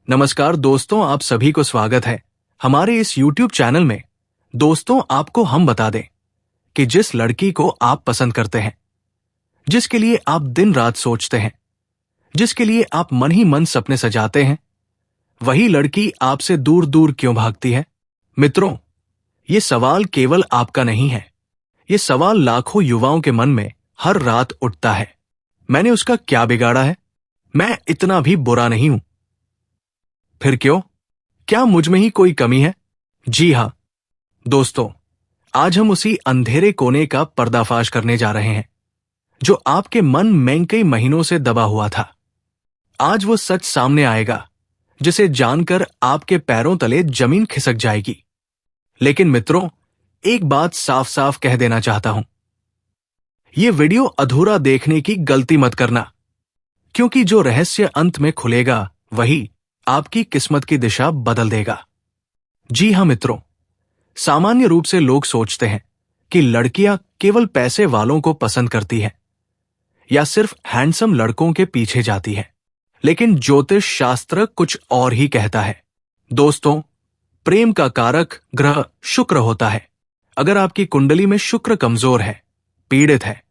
नमस्कार दोस्तों, आप सभी को स्वागत है हमारे इस YouTube चैनल में। दोस्तों, आपको हम बता दें कि जिस लड़की को आप पसंद करते हैं, जिसके लिए आप दिन रात सोचते हैं, जिसके लिए आप मन ही मन सपने सजाते हैं, वही लड़की आपसे दूर दूर क्यों भागती है? मित्रों, ये सवाल केवल आपका नहीं है। ये सवाल लाखों युवाओं के मन में हर रात उठता है। मैंने उसका क्या बिगाड़ा है? मैं इतना भी बुरा नहीं हूं। फिर क्यों? क्या मुझ में ही कोई कमी है? जी हां दोस्तों, आज हम उसी अंधेरे कोने का पर्दाफाश करने जा रहे हैं जो आपके मन में कई महीनों से दबा हुआ था। आज वो सच सामने आएगा जिसे जानकर आपके पैरों तले जमीन खिसक जाएगी। लेकिन मित्रों, एक बात साफ साफ कह देना चाहता हूं, ये वीडियो अधूरा देखने की गलती मत करना, क्योंकि जो रहस्य अंत में खुलेगा वही आपकी किस्मत की दिशा बदल देगा। जी हां मित्रों, सामान्य रूप से लोग सोचते हैं कि लड़कियां केवल पैसे वालों को पसंद करती हैं या सिर्फ हैंडसम लड़कों के पीछे जाती है। लेकिन ज्योतिष शास्त्र कुछ और ही कहता है। दोस्तों, प्रेम का कारक ग्रह शुक्र होता है। अगर आपकी कुंडली में शुक्र कमजोर है, पीड़ित है,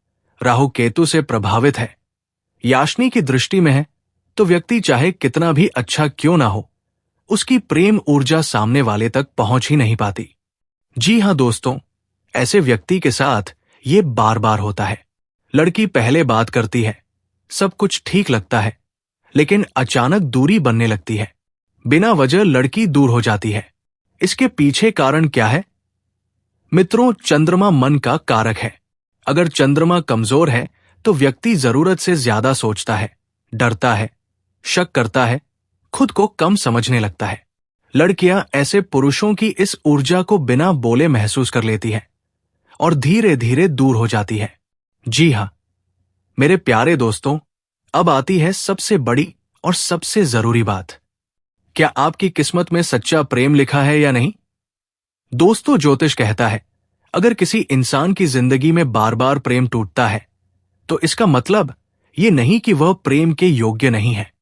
राहु केतु से प्रभावित है, याशनी की दृष्टि में है, तो व्यक्ति चाहे कितना भी अच्छा क्यों ना हो, उसकी प्रेम ऊर्जा सामने वाले तक पहुंच ही नहीं पाती। जी हां दोस्तों, ऐसे व्यक्ति के साथ ये बार बार होता है। लड़की पहले बात करती है, सब कुछ ठीक लगता है, लेकिन अचानक दूरी बनने लगती है। बिना वजह लड़की दूर हो जाती है। इसके पीछे कारण क्या है? मित्रों, चंद्रमा मन का कारक है। अगर चंद्रमा कमजोर है तो व्यक्ति जरूरत से ज्यादा सोचता है, डरता है, शक करता है, खुद को कम समझने लगता है। लड़कियां ऐसे पुरुषों की इस ऊर्जा को बिना बोले महसूस कर लेती हैं और धीरे धीरे दूर हो जाती है। जी हां मेरे प्यारे दोस्तों, अब आती है सबसे बड़ी और सबसे जरूरी बात। क्या आपकी किस्मत में सच्चा प्रेम लिखा है या नहीं? दोस्तों, ज्योतिष कहता है, अगर किसी इंसान की जिंदगी में बार बार प्रेम टूटता है तो इसका मतलब ये नहीं कि वह प्रेम के योग्य नहीं है।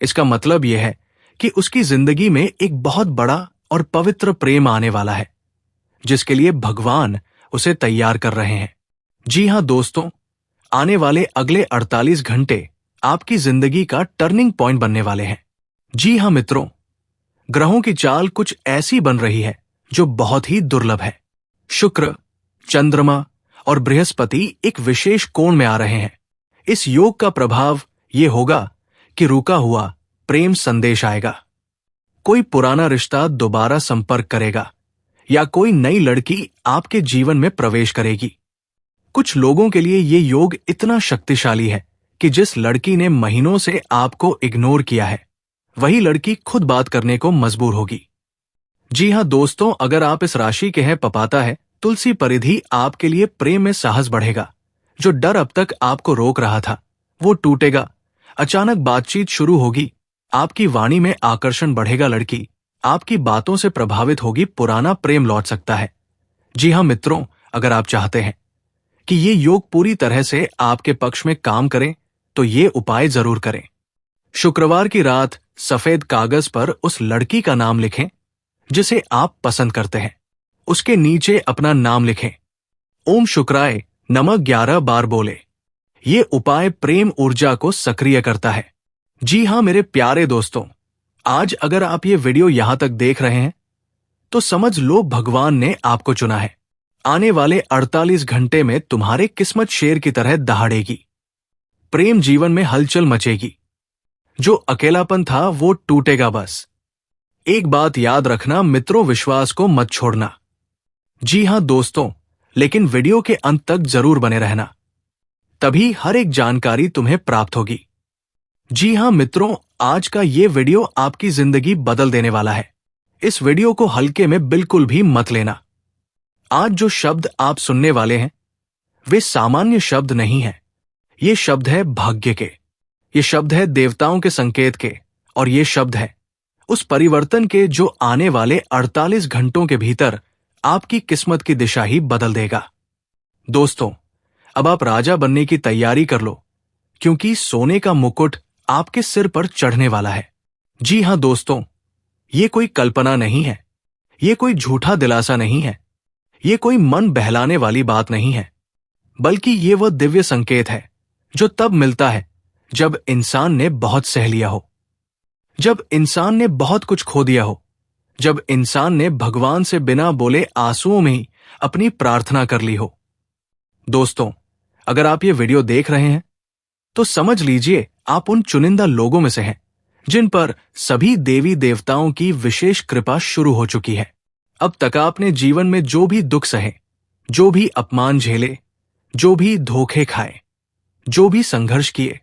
इसका मतलब यह है कि उसकी जिंदगी में एक बहुत बड़ा और पवित्र प्रेम आने वाला है, जिसके लिए भगवान उसे तैयार कर रहे हैं। जी हां दोस्तों, आने वाले अगले 48 घंटे आपकी जिंदगी का टर्निंग पॉइंट बनने वाले हैं। जी हां मित्रों, ग्रहों की चाल कुछ ऐसी बन रही है जो बहुत ही दुर्लभ है। शुक्र, चंद्रमा और बृहस्पति एक विशेष कोण में आ रहे हैं। इस योग का प्रभाव यह होगा कि रुका हुआ प्रेम संदेश आएगा। कोई पुराना रिश्ता दोबारा संपर्क करेगा या कोई नई लड़की आपके जीवन में प्रवेश करेगी। कुछ लोगों के लिए ये योग इतना शक्तिशाली है कि जिस लड़की ने महीनों से आपको इग्नोर किया है, वही लड़की खुद बात करने को मजबूर होगी। जी हां दोस्तों, अगर आप इस राशि के हैं पपाता है, तुलसी परिधि आपके लिए प्रेम में साहस बढ़ेगा। जो डर अब तक आपको रोक रहा था वो टूटेगा। अचानक बातचीत शुरू होगी, आपकी वाणी में आकर्षण बढ़ेगा। लड़की आपकी बातों से प्रभावित होगी, पुराना प्रेम लौट सकता है। जी हां मित्रों, अगर आप चाहते हैं कि ये योग पूरी तरह से आपके पक्ष में काम करें तो ये उपाय जरूर करें। शुक्रवार की रात सफेद कागज पर उस लड़की का नाम लिखें जिसे आप पसंद करते हैं। उसके नीचे अपना नाम लिखें। ओम शुक्राय नमः 11 बार बोले। ये उपाय प्रेम ऊर्जा को सक्रिय करता है। जी हां मेरे प्यारे दोस्तों, आज अगर आप ये वीडियो यहां तक देख रहे हैं तो समझ लो भगवान ने आपको चुना है। आने वाले 48 घंटे में तुम्हारे किस्मत शेर की तरह दहाड़ेगी। प्रेम जीवन में हलचल मचेगी। जो अकेलापन था वो टूटेगा। बस एक बात याद रखना मित्रों, विश्वास को मत छोड़ना। जी हां दोस्तों, लेकिन वीडियो के अंत तक जरूर बने रहना, तभी हर एक जानकारी तुम्हें प्राप्त होगी। जी हां मित्रों, आज का ये वीडियो आपकी जिंदगी बदल देने वाला है। इस वीडियो को हल्के में बिल्कुल भी मत लेना। आज जो शब्द आप सुनने वाले हैं वे सामान्य शब्द नहीं हैं। ये शब्द है भाग्य के, ये शब्द है देवताओं के संकेत के, और ये शब्द है उस परिवर्तन के जो आने वाले 48 घंटों के भीतर आपकी किस्मत की दिशा ही बदल देगा। दोस्तों, अब आप राजा बनने की तैयारी कर लो, क्योंकि सोने का मुकुट आपके सिर पर चढ़ने वाला है। जी हाँ दोस्तों, ये कोई कल्पना नहीं है, ये कोई झूठा दिलासा नहीं है, ये कोई मन बहलाने वाली बात नहीं है, बल्कि ये वह दिव्य संकेत है जो तब मिलता है जब इंसान ने बहुत सह लिया हो, जब इंसान ने बहुत कुछ खो दिया हो, जब इंसान ने भगवान से बिना बोले आंसुओं में ही अपनी प्रार्थना कर ली हो। दोस्तों, अगर आप ये वीडियो देख रहे हैं तो समझ लीजिए आप उन चुनिंदा लोगों में से हैं जिन पर सभी देवी देवताओं की विशेष कृपा शुरू हो चुकी है। अब तक आपने जीवन में जो भी दुख सहे, जो भी अपमान झेले, जो भी धोखे खाए, जो भी संघर्ष किए,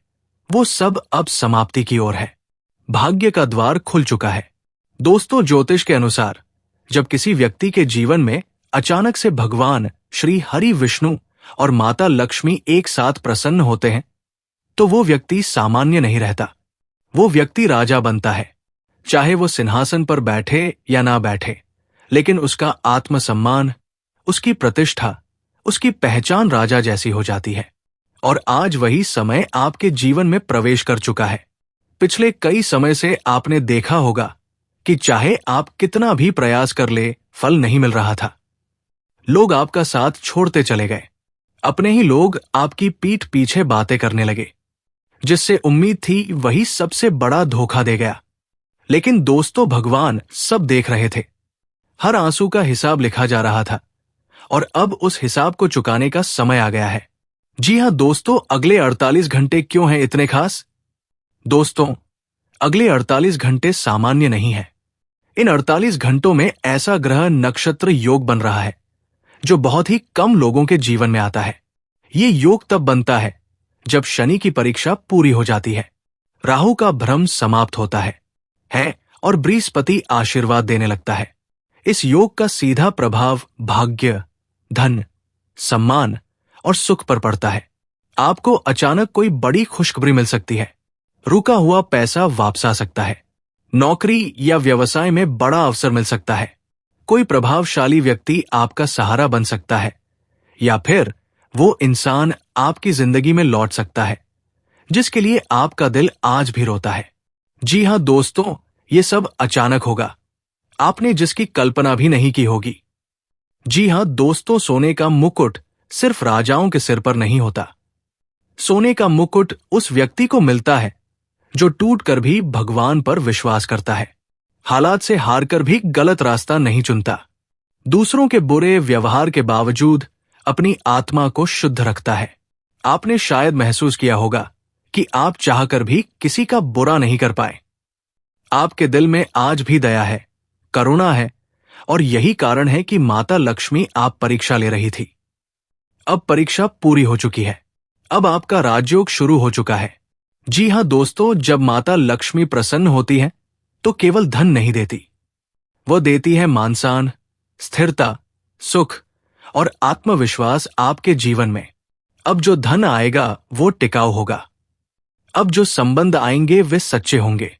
वो सब अब समाप्ति की ओर है। भाग्य का द्वार खुल चुका है। दोस्तों, ज्योतिष के अनुसार जब किसी व्यक्ति के जीवन में अचानक से भगवान श्री हरि विष्णु और माता लक्ष्मी एक साथ प्रसन्न होते हैं तो वो व्यक्ति सामान्य नहीं रहता, वो व्यक्ति राजा बनता है। चाहे वो सिंहासन पर बैठे या ना बैठे, लेकिन उसका आत्मसम्मान, उसकी प्रतिष्ठा, उसकी पहचान राजा जैसी हो जाती है। और आज वही समय आपके जीवन में प्रवेश कर चुका है। पिछले कई समय से आपने देखा होगा कि चाहे आप कितना भी प्रयास कर ले, फल नहीं मिल रहा था। लोग आपका साथ छोड़ते चले गए, अपने ही लोग आपकी पीठ पीछे बातें करने लगे, जिससे उम्मीद थी वही सबसे बड़ा धोखा दे गया। लेकिन दोस्तों, भगवान सब देख रहे थे, हर आंसू का हिसाब लिखा जा रहा था और अब उस हिसाब को चुकाने का समय आ गया है। जी हां दोस्तों, अगले 48 घंटे क्यों हैं इतने खास? दोस्तों, अगले 48 घंटे सामान्य नहीं है। इन 48 घंटों में ऐसा ग्रह नक्षत्र योग बन रहा है जो बहुत ही कम लोगों के जीवन में आता है। ये योग तब बनता है जब शनि की परीक्षा पूरी हो जाती है, राहु का भ्रम समाप्त होता है और बृहस्पति आशीर्वाद देने लगता है। इस योग का सीधा प्रभाव भाग्य, धन, सम्मान और सुख पर पड़ता है। आपको अचानक कोई बड़ी खुशखबरी मिल सकती है, रुका हुआ पैसा वापस आ सकता है, नौकरी या व्यवसाय में बड़ा अवसर मिल सकता है, कोई प्रभावशाली व्यक्ति आपका सहारा बन सकता है, या फिर वो इंसान आपकी जिंदगी में लौट सकता है जिसके लिए आपका दिल आज भी रोता है। जी हां दोस्तों, ये सब अचानक होगा, आपने जिसकी कल्पना भी नहीं की होगी। जी हां दोस्तों, सोने का मुकुट सिर्फ राजाओं के सिर पर नहीं होता। सोने का मुकुट उस व्यक्ति को मिलता है जो टूटकर भी भगवान पर विश्वास करता है, हालात से हारकर भी गलत रास्ता नहीं चुनता, दूसरों के बुरे व्यवहार के बावजूद अपनी आत्मा को शुद्ध रखता है। आपने शायद महसूस किया होगा कि आप चाहकर भी किसी का बुरा नहीं कर पाए। आपके दिल में आज भी दया है, करुणा है, और यही कारण है कि माता लक्ष्मी आप परीक्षा ले रही थी। अब परीक्षा पूरी हो चुकी है, अब आपका राजयोग शुरू हो चुका है। जी हां दोस्तों, जब माता लक्ष्मी प्रसन्न होती है तो केवल धन नहीं देती, वो देती है मान-सम्मान, स्थिरता, सुख और आत्मविश्वास आपके जीवन में। अब जो धन आएगा वो टिकाऊ होगा, अब जो संबंध आएंगे वे सच्चे होंगे,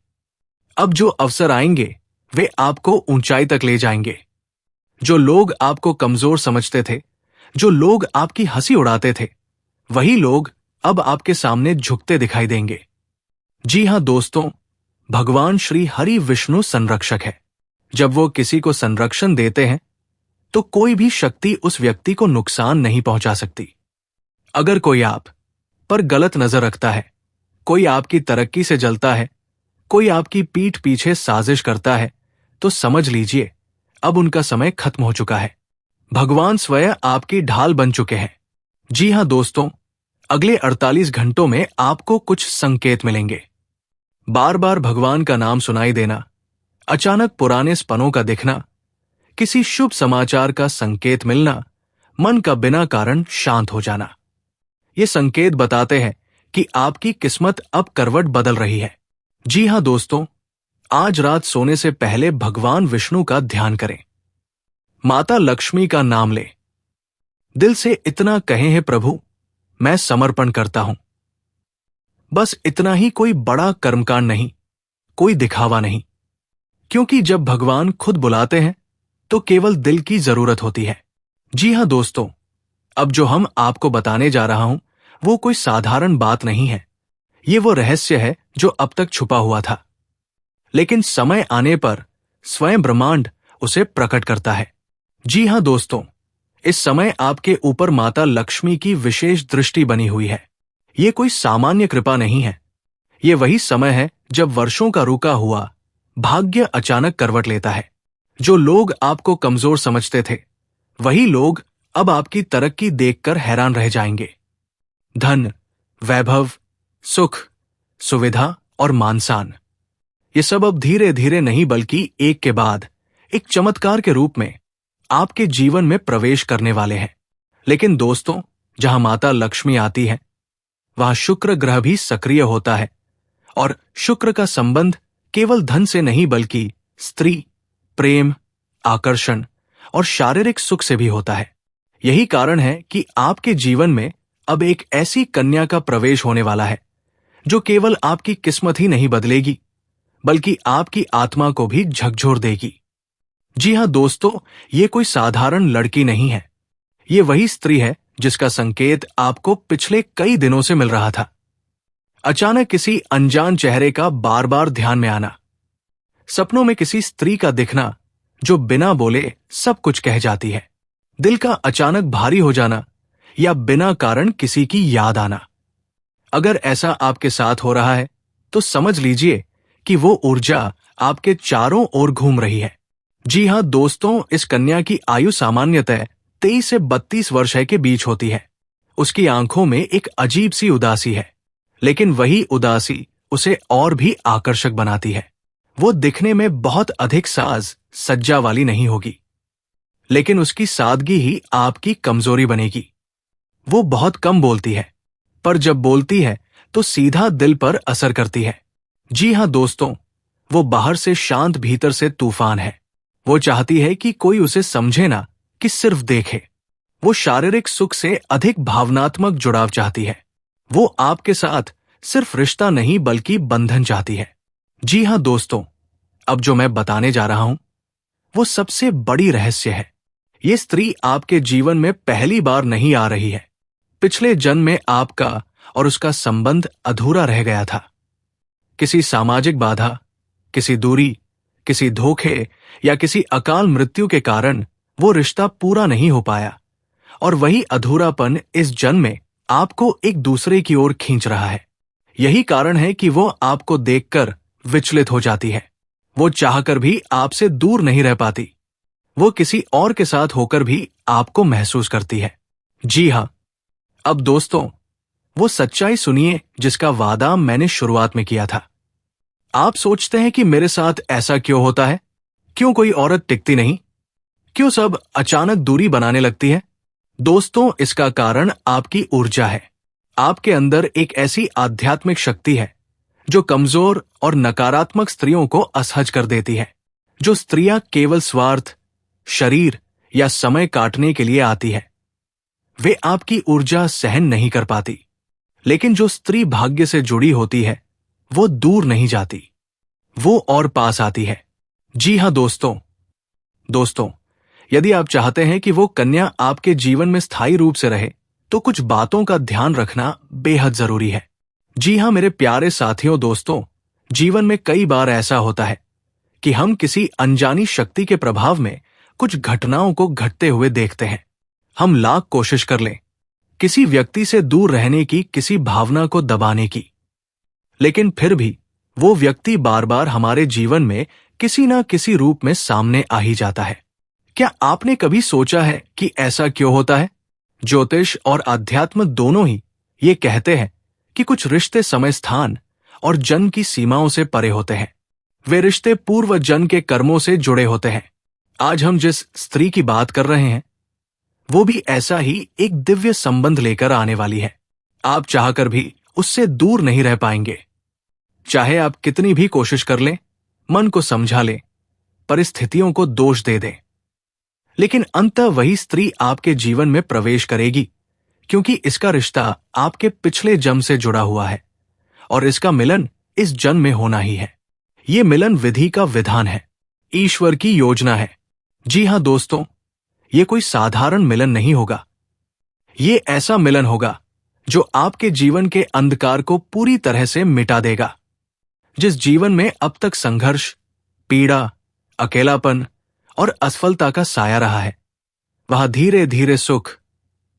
अब जो अवसर आएंगे वे आपको ऊंचाई तक ले जाएंगे। जो लोग आपको कमजोर समझते थे, जो लोग आपकी हंसी उड़ाते थे, वही लोग अब आपके सामने झुकते दिखाई देंगे। जी हां दोस्तों, भगवान श्री हरि विष्णु संरक्षक है। जब वो किसी को संरक्षण देते हैं तो कोई भी शक्ति उस व्यक्ति को नुकसान नहीं पहुंचा सकती। अगर कोई आप पर गलत नजर रखता है, कोई आपकी तरक्की से जलता है, कोई आपकी पीठ पीछे साजिश करता है, तो समझ लीजिए अब उनका समय खत्म हो चुका है। भगवान स्वयं आपकी ढाल बन चुके हैं। जी हां दोस्तों, अगले 48 घंटों में आपको कुछ संकेत मिलेंगे। बार बार भगवान का नाम सुनाई देना, अचानक पुराने सपनों का दिखना, किसी शुभ समाचार का संकेत मिलना, मन का बिना कारण शांत हो जाना। ये संकेत बताते हैं कि आपकी किस्मत अब करवट बदल रही है। जी हां दोस्तों, आज रात सोने से पहले भगवान विष्णु का ध्यान करें, माता लक्ष्मी का नाम लें, दिल से इतना कहें, हे प्रभु मैं समर्पण करता हूं। बस इतना ही, कोई बड़ा कर्मकांड नहीं, कोई दिखावा नहीं, क्योंकि जब भगवान खुद बुलाते हैं तो केवल दिल की जरूरत होती है। जी हां दोस्तों, अब जो हम आपको बताने जा रहा हूं वो कोई साधारण बात नहीं है, ये वो रहस्य है जो अब तक छुपा हुआ था। लेकिन समय आने पर स्वयं ब्रह्मांड उसे प्रकट करता है। जी हां दोस्तों, इस समय आपके ऊपर माता लक्ष्मी की विशेष दृष्टि बनी हुई है। ये कोई सामान्य कृपा नहीं है। ये वही समय है जब वर्षों का रुका हुआ भाग्य अचानक करवट लेता है। जो लोग आपको कमजोर समझते थे, वही लोग अब आपकी तरक्की देखकर हैरान रह जाएंगे। धन, वैभव, सुख, सुविधा और मानसान, ये सब अब धीरे धीरे नहीं बल्कि एक के बाद एक चमत्कार के रूप में आपके जीवन में प्रवेश करने वाले हैं। लेकिन दोस्तों, जहां माता लक्ष्मी आती है, वहां शुक्र ग्रह भी सक्रिय होता है। और शुक्र का संबंध केवल धन से नहीं बल्कि स्त्री, प्रेम, आकर्षण और शारीरिक सुख से भी होता है। यही कारण है कि आपके जीवन में अब एक ऐसी कन्या का प्रवेश होने वाला है जो केवल आपकी किस्मत ही नहीं बदलेगी, बल्कि आपकी आत्मा को भी झकझोर देगी। जी हां दोस्तों, ये कोई साधारण लड़की नहीं है। ये वही स्त्री है जिसका संकेत आपको पिछले कई दिनों से मिल रहा था। अचानक किसी अनजान चेहरे का बार बार ध्यान में आना, सपनों में किसी स्त्री का दिखना जो बिना बोले सब कुछ कह जाती है, दिल का अचानक भारी हो जाना या बिना कारण किसी की याद आना। अगर ऐसा आपके साथ हो रहा है तो समझ लीजिए कि वो ऊर्जा आपके चारों ओर घूम रही है। जी हां दोस्तों, इस कन्या की आयु सामान्यतः 23 से 32 वर्ष के बीच होती है। उसकी आंखों में एक अजीब सी उदासी है, लेकिन वही उदासी उसे और भी आकर्षक बनाती है। वो दिखने में बहुत अधिक साज सज्जा वाली नहीं होगी, लेकिन उसकी सादगी ही आपकी कमजोरी बनेगी। वो बहुत कम बोलती है, पर जब बोलती है तो सीधा दिल पर असर करती है। जी हां दोस्तों, वो बाहर से शांत, भीतर से तूफान है। वो चाहती है कि कोई उसे समझे ना, कि सिर्फ देखे। वो शारीरिक सुख से अधिक भावनात्मक जुड़ाव चाहती है। वो आपके साथ सिर्फ रिश्ता नहीं बल्कि बंधन चाहती है। जी हां दोस्तों, अब जो मैं बताने जा रहा हूं वो सबसे बड़ी रहस्य है। ये स्त्री आपके जीवन में पहली बार नहीं आ रही है। पिछले जन्म में आपका और उसका संबंध अधूरा रह गया था। किसी सामाजिक बाधा, किसी दूरी, किसी धोखे या किसी अकाल मृत्यु के कारण वो रिश्ता पूरा नहीं हो पाया, और वही अधूरापन इस जन्म में आपको एक दूसरे की ओर खींच रहा है। यही कारण है कि वो आपको देखकर विचलित हो जाती है। वो चाहकर भी आपसे दूर नहीं रह पाती। वो किसी और के साथ होकर भी आपको महसूस करती है। जी हां, अब दोस्तों, वो सच्चाई सुनिए जिसका वादा मैंने शुरुआत में किया था। आप सोचते हैं कि मेरे साथ ऐसा क्यों होता है? क्यों कोई औरत टिकती नहीं? क्यों सब अचानक दूरी बनाने लगती है? दोस्तों, इसका कारण आपकी ऊर्जा है। आपके अंदर एक ऐसी आध्यात्मिक शक्ति है जो कमजोर और नकारात्मक स्त्रियों को असहज कर देती है। जो स्त्रियां केवल स्वार्थ, शरीर या समय काटने के लिए आती है, वे आपकी ऊर्जा सहन नहीं कर पाती। लेकिन जो स्त्री भाग्य से जुड़ी होती है, वो दूर नहीं जाती, वो और पास आती है। जी हां दोस्तों, यदि आप चाहते हैं कि वो कन्या आपके जीवन में स्थायी रूप से रहे, तो कुछ बातों का ध्यान रखना बेहद जरूरी है। जी हां मेरे प्यारे साथियों, दोस्तों, जीवन में कई बार ऐसा होता है कि हम किसी अनजानी शक्ति के प्रभाव में कुछ घटनाओं को घटते हुए देखते हैं। हम लाख कोशिश कर लें किसी व्यक्ति से दूर रहने की, किसी भावना को दबाने की, लेकिन फिर भी वो व्यक्ति बार बार हमारे जीवन में किसी ना किसी रूप में सामने आ ही जाता है। क्या आपने कभी सोचा है कि ऐसा क्यों होता है? ज्योतिष और अध्यात्म दोनों ही ये कहते हैं कि कुछ रिश्ते समय, स्थान और जन्म की सीमाओं से परे होते हैं। वे रिश्ते पूर्व जन्म के कर्मों से जुड़े होते हैं। आज हम जिस स्त्री की बात कर रहे हैं, वो भी ऐसा ही एक दिव्य संबंध लेकर आने वाली है। आप चाहकर भी उससे दूर नहीं रह पाएंगे। चाहे आप कितनी भी कोशिश कर लें, मन को समझा लें, परिस्थितियों को दोष दे दें, लेकिन अंततः वही स्त्री आपके जीवन में प्रवेश करेगी, क्योंकि इसका रिश्ता आपके पिछले जन्म से जुड़ा हुआ है और इसका मिलन इस जन्म में होना ही है। ये मिलन विधि का विधान है, ईश्वर की योजना है। जी हां दोस्तों, ये कोई साधारण मिलन नहीं होगा। ये ऐसा मिलन होगा जो आपके जीवन के अंधकार को पूरी तरह से मिटा देगा। जिस जीवन में अब तक संघर्ष, पीड़ा, अकेलापन और असफलता का साया रहा है, वहां धीरे धीरे सुख,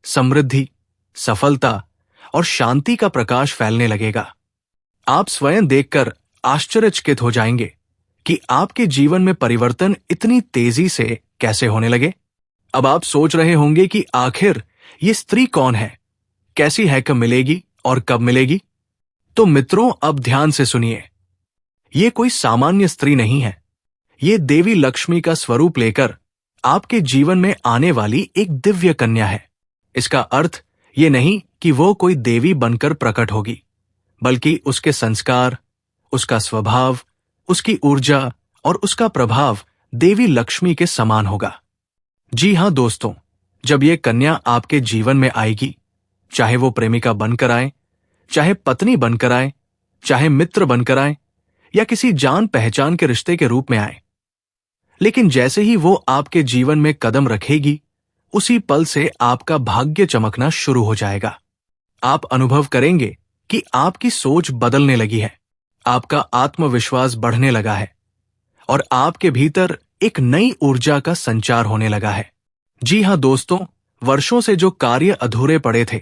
समृद्धि, सफलता और शांति का प्रकाश फैलने लगेगा। आप स्वयं देखकर आश्चर्यचकित हो जाएंगे कि आपके जीवन में परिवर्तन इतनी तेजी से कैसे होने लगे। अब आप सोच रहे होंगे कि आखिर ये स्त्री कौन है, कैसी है, कब मिलेगी और कब मिलेगी। तो मित्रों, अब ध्यान से सुनिए। ये कोई सामान्य स्त्री नहीं है। ये देवी लक्ष्मी का स्वरूप लेकर आपके जीवन में आने वाली एक दिव्य कन्या है। इसका अर्थ ये नहीं कि वो कोई देवी बनकर प्रकट होगी, बल्कि उसके संस्कार, उसका स्वभाव, उसकी ऊर्जा और उसका प्रभाव देवी लक्ष्मी के समान होगा। जी हां दोस्तों, जब ये कन्या आपके जीवन में आएगी, चाहे वो प्रेमिका बनकर आए, चाहे पत्नी बनकर आए, चाहे मित्र बनकर आए या किसी जान पहचान के रिश्ते के रूप में आए, लेकिन जैसे ही वो आपके जीवन में कदम रखेगी, उसी पल से आपका भाग्य चमकना शुरू हो जाएगा। आप अनुभव करेंगे कि आपकी सोच बदलने लगी है, आपका आत्मविश्वास बढ़ने लगा है और आपके भीतर एक नई ऊर्जा का संचार होने लगा है। जी हां दोस्तों, वर्षों से जो कार्य अधूरे पड़े थे,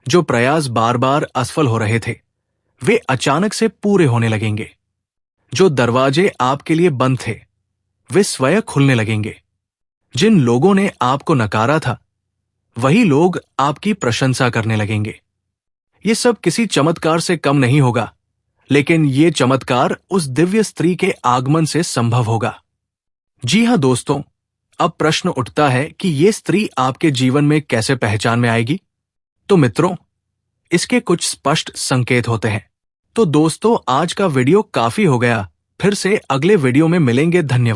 जो प्रयास बार बार असफल हो रहे थे, वे अचानक से पूरे होने लगेंगे। जो दरवाजे आपके लिए बंद थे, वे स्वयं खुलने लगेंगे। जिन लोगों ने आपको नकारा था, वही लोग आपकी प्रशंसा करने लगेंगे। ये सब किसी चमत्कार से कम नहीं होगा, लेकिन ये चमत्कार उस दिव्य स्त्री के आगमन से संभव होगा। जी हां दोस्तों, अब प्रश्न उठता है कि ये स्त्री आपके जीवन में कैसे पहचान में आएगी। तो मित्रों, इसके कुछ स्पष्ट संकेत होते हैं। तो दोस्तों, आज का वीडियो काफी हो गया। फिर से अगले वीडियो में मिलेंगे। धन्यवाद।